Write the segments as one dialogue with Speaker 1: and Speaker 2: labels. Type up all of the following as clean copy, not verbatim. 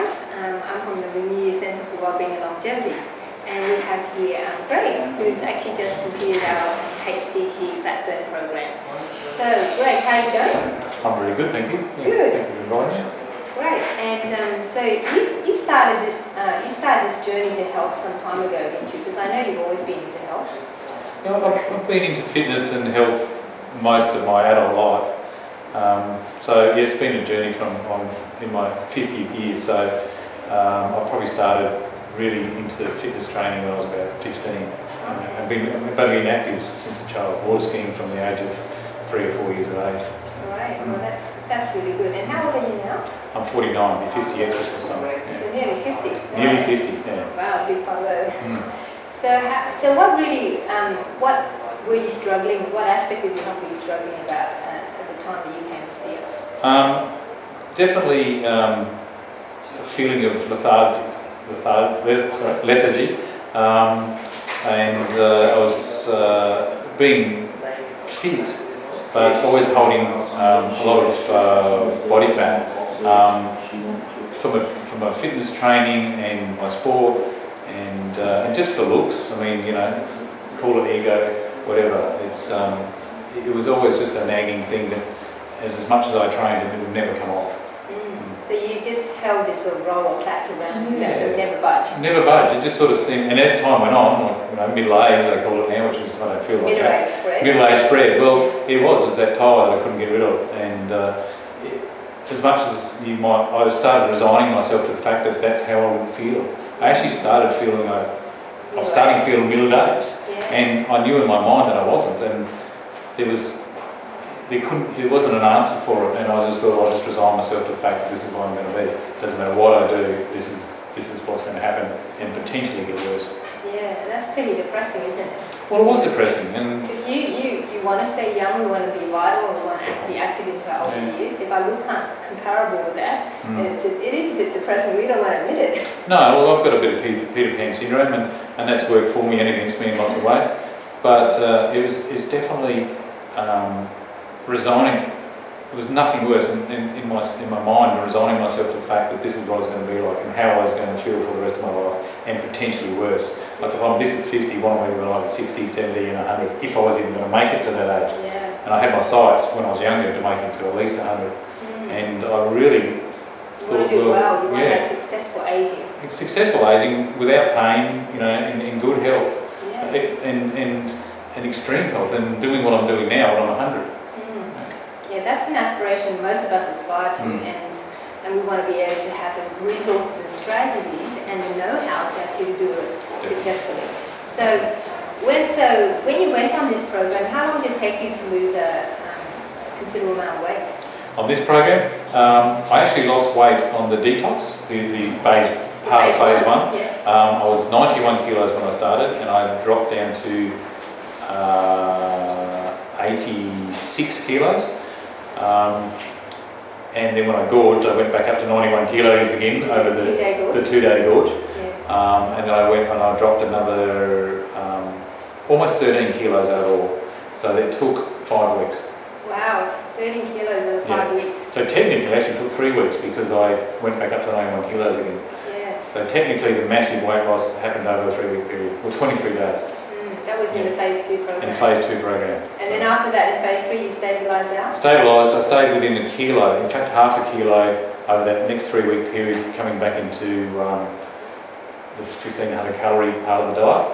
Speaker 1: guys. I'm from the New Centre for Wellbeing and Longevity, and we have here Greg, who's actually just completed our HCG Fat Burn program. So, Greg, how are you going?
Speaker 2: I'm really good, thank you. Yeah,
Speaker 1: good.
Speaker 2: Thank you for inviting me.
Speaker 1: Great. And so you started this journey to health some time ago, didn't you? Because I know you've always been into health.
Speaker 2: Yeah, I've been into fitness and health most of my adult life. So yeah, it's been a journey from I'm in my 50th year. So I probably started really into the fitness training when I was about 15. I've been active since a child, water skiing from the age of 3 or 4 years of age.
Speaker 1: Right. Well, that's really good. And how old are you now?
Speaker 2: I'm 49, I'll be 50 at Christmas time. Yeah.
Speaker 1: So nearly 50.
Speaker 2: Nearly 50. Yeah.
Speaker 1: Wow, big photo. So what really, what were you struggling? What aspect of your health were you struggling about at the time that you came to see us?
Speaker 2: Definitely a feeling of lethargy, and I was being fit, but always holding a lot of body fat from a fitness training and my sport, and just for looks. I mean, you know, call it ego, whatever. It was always just a nagging thing that, as much as I trained, it would never come off.
Speaker 1: So you just held this sort of roll of fat around you that would never budge?
Speaker 2: Never budge. It just sort of seemed, and as time went on, like, you know, middle age they call it now, which is, I don't feel like
Speaker 1: middle-age spread.
Speaker 2: Middle-age spread. Well, it was that tire that I couldn't get rid of, and as much as you might, I started resigning myself to the fact that that's how I would feel. I actually started feeling I was starting to feel middle-aged, and I knew in my mind that I wasn't, and there wasn't an answer for it, and I just thought I'll just resign myself to the fact that this is what I'm going to be. Doesn't matter what I do, this is what's going to happen, and potentially get worse.
Speaker 1: Yeah, that's pretty depressing, isn't it?
Speaker 2: Well, it was depressing, and
Speaker 1: because you want to stay young, we want to be vital, we want to be active into our older years. If our looks aren't comparable with that, then it is a bit depressing. We don't want to admit it. No,
Speaker 2: well, I've got a bit of Peter Pan syndrome, and that's worked for me and against me in lots of ways. But it's definitely resigning. It was nothing worse in my mind, resigning myself to the fact that this is what I was going to be like and how I was going to feel for the rest of my life, and potentially worse. Like if I'm this at 50, what am I going to be like at 60, 70 and 100, if I was even going to make it to that age. And I had my sights when I was younger to make it to at least 100. And I really thought,
Speaker 1: you want to have successful aging.
Speaker 2: Successful aging without pain, you know, in good health, and extreme health, and doing what I'm doing now when I'm 100.
Speaker 1: Yeah, that's an aspiration most of us aspire to, and we want to be able to have the resources and strategies and the know-how to actually do it successfully. So when you went on this program, how long did it take you to lose a considerable amount of weight? On this program,
Speaker 2: I actually lost weight on the detox, the part of phase one.
Speaker 1: Yes.
Speaker 2: I was 91 kilos when I started, and I dropped down to 86 kilos. And then when I gorged, I went back up to 91 kilos again over the 2-day gorge.
Speaker 1: Yes.
Speaker 2: And then I went and I dropped another almost 13 kilos overall. So it took 5 weeks.
Speaker 1: Wow, 13 kilos over 5 weeks.
Speaker 2: So technically it actually took 3 weeks because I went back up to 91 kilos again.
Speaker 1: Yes.
Speaker 2: So technically the massive weight loss happened over a 3-week period, or 23 days.
Speaker 1: That was in the phase 2 program.
Speaker 2: In the phase 2 program.
Speaker 1: And then after that, in phase 3, you stabilised out?
Speaker 2: Stabilised. I stayed within a kilo. In fact, half a kilo over that next 3-week period, coming back into the 1,500 calorie part of the diet,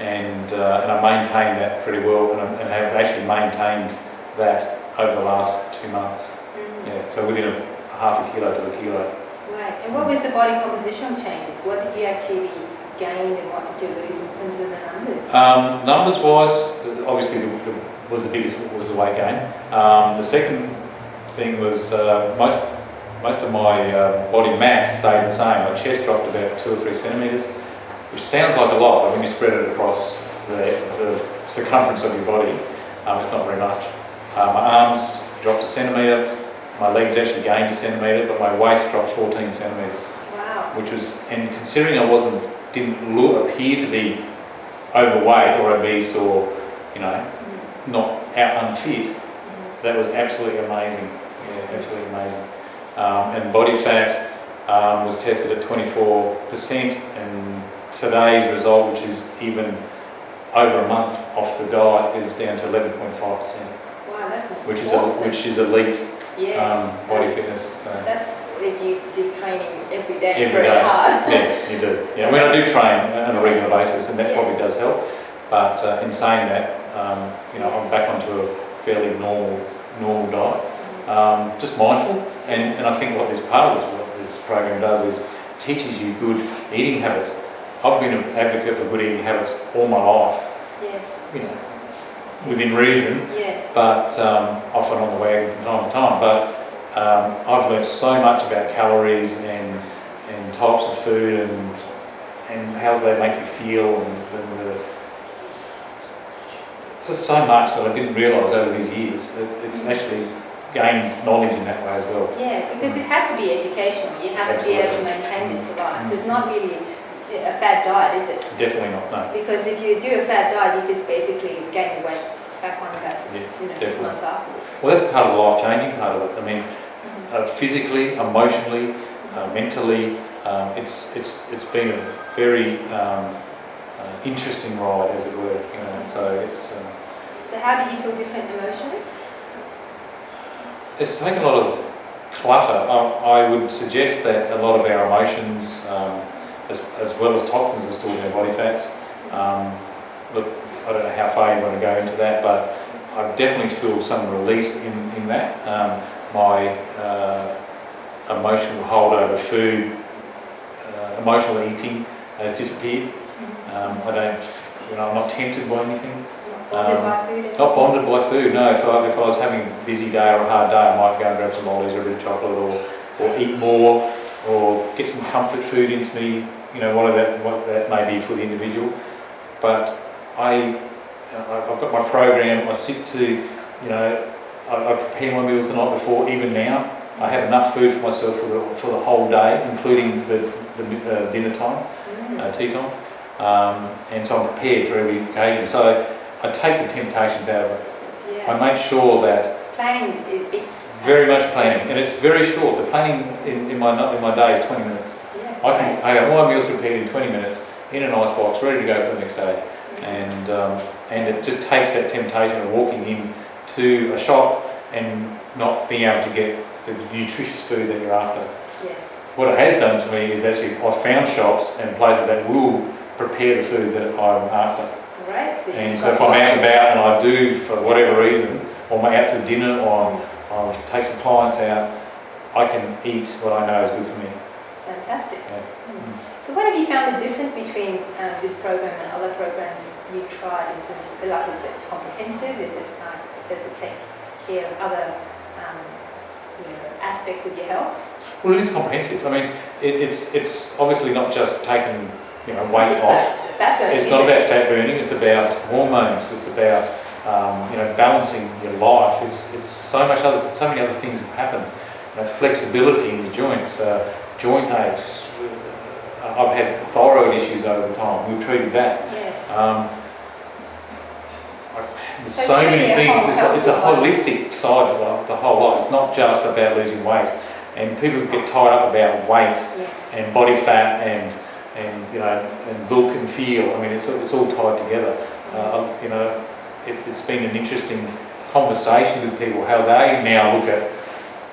Speaker 2: and I maintained that pretty well, and have actually maintained that over the last 2 months. Yeah. So within a half a kilo to a kilo.
Speaker 1: Right. And what was the body composition changes? What did you actually gain, and what did you lose in terms of the numbers?
Speaker 2: Numbers wise, obviously the biggest was the weight gain. The second thing was most of my body mass stayed the same. My chest dropped about 2 or 3 centimetres, which sounds like a lot, but when you spread it across the circumference of your body, it's not very much. My arms dropped a centimetre. My legs actually gained a centimetre, but my waist dropped 14 centimetres.
Speaker 1: Wow.
Speaker 2: Which was, and considering I didn't appear to be overweight or obese or, you know, not unfit, that was absolutely amazing. Yeah, absolutely amazing. And body fat was tested at 24%, and today's result, which is even over a month off the diet, is down to 11.5%.
Speaker 1: Wow, that's
Speaker 2: which
Speaker 1: awesome.
Speaker 2: is elite
Speaker 1: Yes.
Speaker 2: body fitness. So.
Speaker 1: That's if you do training every day
Speaker 2: Every
Speaker 1: very
Speaker 2: day.
Speaker 1: hard.
Speaker 2: Yeah, you do. Yeah, I mean, I do train on a regular basis, and that probably does help. But in saying that, you know, I'm back onto a fairly normal diet. Just mindful, and I think what this program does is teaches you good eating habits. I've been an advocate for good eating habits all my life.
Speaker 1: Yes.
Speaker 2: You know, within reason.
Speaker 1: Yes.
Speaker 2: But often on the wagon from time to time. But I've learned so much about calories and types of food and how they make you feel, and it's just so much that I didn't realise over these years. It's actually gained knowledge in that way as well.
Speaker 1: Yeah, because it has to be educational. You have
Speaker 2: Absolutely.
Speaker 1: to be able to maintain this for life. So it's not really a fad diet, is it?
Speaker 2: Definitely not, no.
Speaker 1: Because if you do a fad diet, you just basically gain the weight back on about 6 months afterwards.
Speaker 2: Well, that's part of the life-changing part of it. I mean, physically, emotionally, mentally, it's been a very interesting ride, as it were. You know, so it's.
Speaker 1: So how do you feel different emotionally?
Speaker 2: It's taken a lot of clutter. I would suggest that a lot of our emotions, as well as toxins, are stored in our body fats. Look, I don't know how far you want to go into that, but I definitely feel some release in that. My emotional hold over food, emotional eating has disappeared. I don't, you know, I'm not tempted by anything.
Speaker 1: Bonded by food?
Speaker 2: Not bonded by food, no. If I was having a busy day or a hard day, I might go and grab some oldies or a bit of chocolate, or eat more, or get some comfort food into me, you know, what that may be for the individual. But I've got my program, I stick to, you know, I prepare my meals the night before. Even now, I have enough food for myself for the whole day, including the dinner time, tea time, and so I'm prepared for every occasion. So I take the temptations out of it. Yes. I make sure that
Speaker 1: planning beats
Speaker 2: very much planning, and it's very short. The planning in my day is 20 minutes.
Speaker 1: Yeah,
Speaker 2: I have all my meals prepared in 20 minutes in an ice box, ready to go for the next day, and it just takes that temptation of walking in to a shop and not being able to get the nutritious food that you're after.
Speaker 1: Yes.
Speaker 2: What it has done to me is actually I've found shops and places that will prepare the food that I'm after.
Speaker 1: Right.
Speaker 2: So if I'm out and about and I do, for whatever reason, or I'm out to dinner or I'll take some clients out, I can eat what I know is good for me.
Speaker 1: Fantastic.
Speaker 2: Yeah.
Speaker 1: So what have you found the difference between this program and other programs you tried in terms of, like, is it comprehensive? Does it take care of other aspects of your health?
Speaker 2: Well, it is comprehensive. I mean, it's obviously not just taking weight off. It's not about fat burning. It's about hormones. It's about balancing your life. It's so many other things that happen. Flexibility in your joints, joint aches. I've had thyroid issues over time. We've treated that.
Speaker 1: Yes.
Speaker 2: There's so many things. It's a holistic side to the whole lot. It's not just about losing weight. And people get tied up about weight and body fat and look and feel. I mean, it's all tied together. It's been an interesting conversation with people how they now look at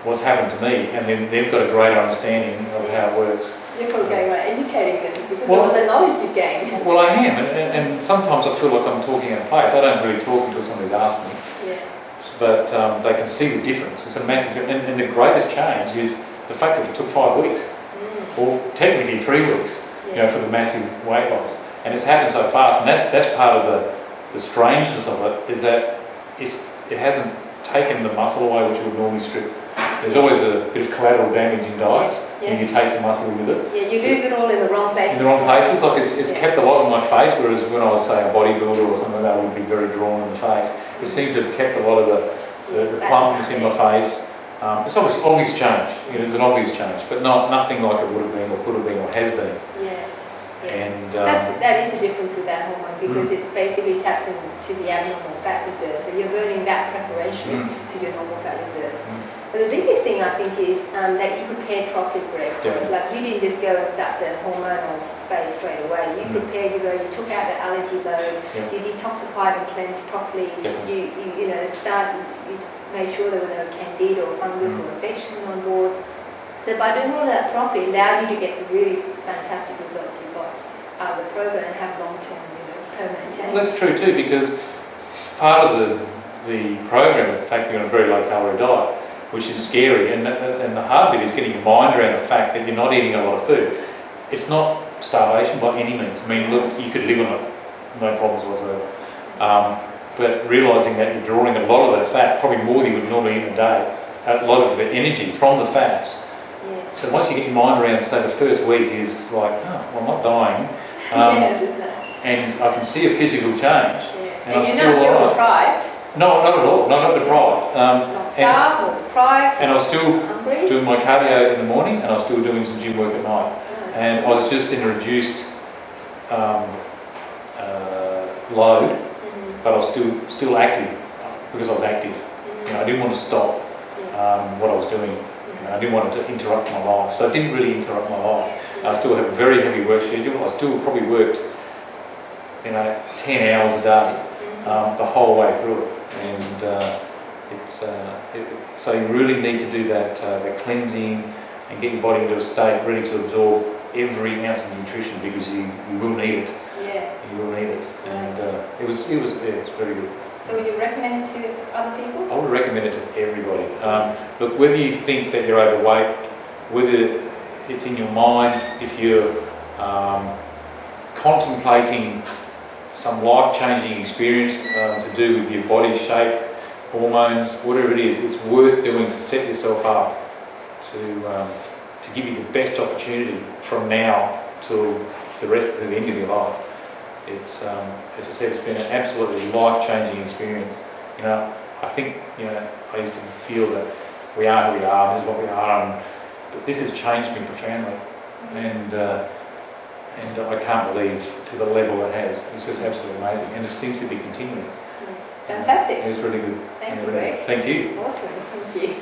Speaker 2: what's happened to me, and then they've got a greater understanding of how it works.
Speaker 1: You're probably going around educating them because of all the knowledge you've gained.
Speaker 2: Well, I am, and sometimes I feel like I'm talking out of place. I don't really talk until somebody's asked me.
Speaker 1: Yes.
Speaker 2: But they can see the difference. It's a massive, and the greatest change is the fact that it took 5 weeks, or technically 3 weeks, for the massive weight loss. And it's happened so fast, and that's part of the strangeness of it, is that it hasn't taken the muscle away which would normally strip. There's always a bit of collateral damage in diets when you take some muscle with it.
Speaker 1: Yeah, you lose it all in the wrong places.
Speaker 2: In the wrong places, like it's kept a lot on my face, whereas when I was, say, a bodybuilder or something like that, I would be very drawn in the face. It seems to have kept a lot of the plumpness in my face. It's obvious change. There's an obvious change, but nothing like it would have been or could have been or has been.
Speaker 1: Yes.
Speaker 2: And
Speaker 1: that that is the difference with that hormone, because it basically taps into the abnormal fat reserve. So you're burning that preferentially to your normal fat reserve. But the biggest thing I think is that you prepared properly, Greg. Like you didn't just go and start the hormonal phase straight away. You prepared, you took out the allergy load, you detoxified and cleansed properly. You made sure there were no candida or fungus or infection on board. So by doing all that properly, allowed you to get the really fantastic results you got out of the program and have long-term, permanent change.
Speaker 2: Well, that's true too, because part of the program is the fact you're on a very low-calorie diet, which is scary, and the hard bit is getting your mind around the fact that you're not eating a lot of food. It's not starvation by any means. I mean, look, you could live on it, no problems whatsoever. But realising that you're drawing a lot of that fat, probably more than you would normally eat in a day, a lot of the energy from the fats.
Speaker 1: Yes.
Speaker 2: So once you get your mind around, say the first week is like, oh, well, I'm not dying, and I can see a physical change, and I'm
Speaker 1: you're
Speaker 2: still
Speaker 1: not
Speaker 2: alright.
Speaker 1: deprived.
Speaker 2: No, not at all. No, not deprived.
Speaker 1: Not starved or deprived.
Speaker 2: And I was still
Speaker 1: hungry.
Speaker 2: doing my cardio in the morning, and I was still doing some gym work at night. And I was just in a reduced load, but I was still active because I was active. I didn't want to stop what I was doing. I didn't want it to interrupt my life, so it didn't really interrupt my life. I still have a very heavy work schedule. I still probably worked, 10 hours a day the whole way through it. And so you really need to do that cleansing and get your body into a state ready to absorb every ounce of nutrition, because you will need it.
Speaker 1: Yeah.
Speaker 2: You will need it. And it's very good.
Speaker 1: So would you recommend it to other people?
Speaker 2: I would recommend it to everybody. Look, whether you think that you're overweight, whether it's in your mind, if you're contemplating some life-changing experience to do with your body shape, hormones, whatever it is, it's worth doing to set yourself up to give you the best opportunity from now till the end of your life. It's, as I said, it's been an absolutely life-changing experience. I think, I used to feel that we are who we are, this is what we are, but this has changed me profoundly, and I can't believe to the level it has. It's just absolutely amazing, and it seems to be continuing.
Speaker 1: Fantastic.
Speaker 2: It's really good.
Speaker 1: Thank you, Greg.
Speaker 2: Thank you.
Speaker 1: Awesome. Thank you.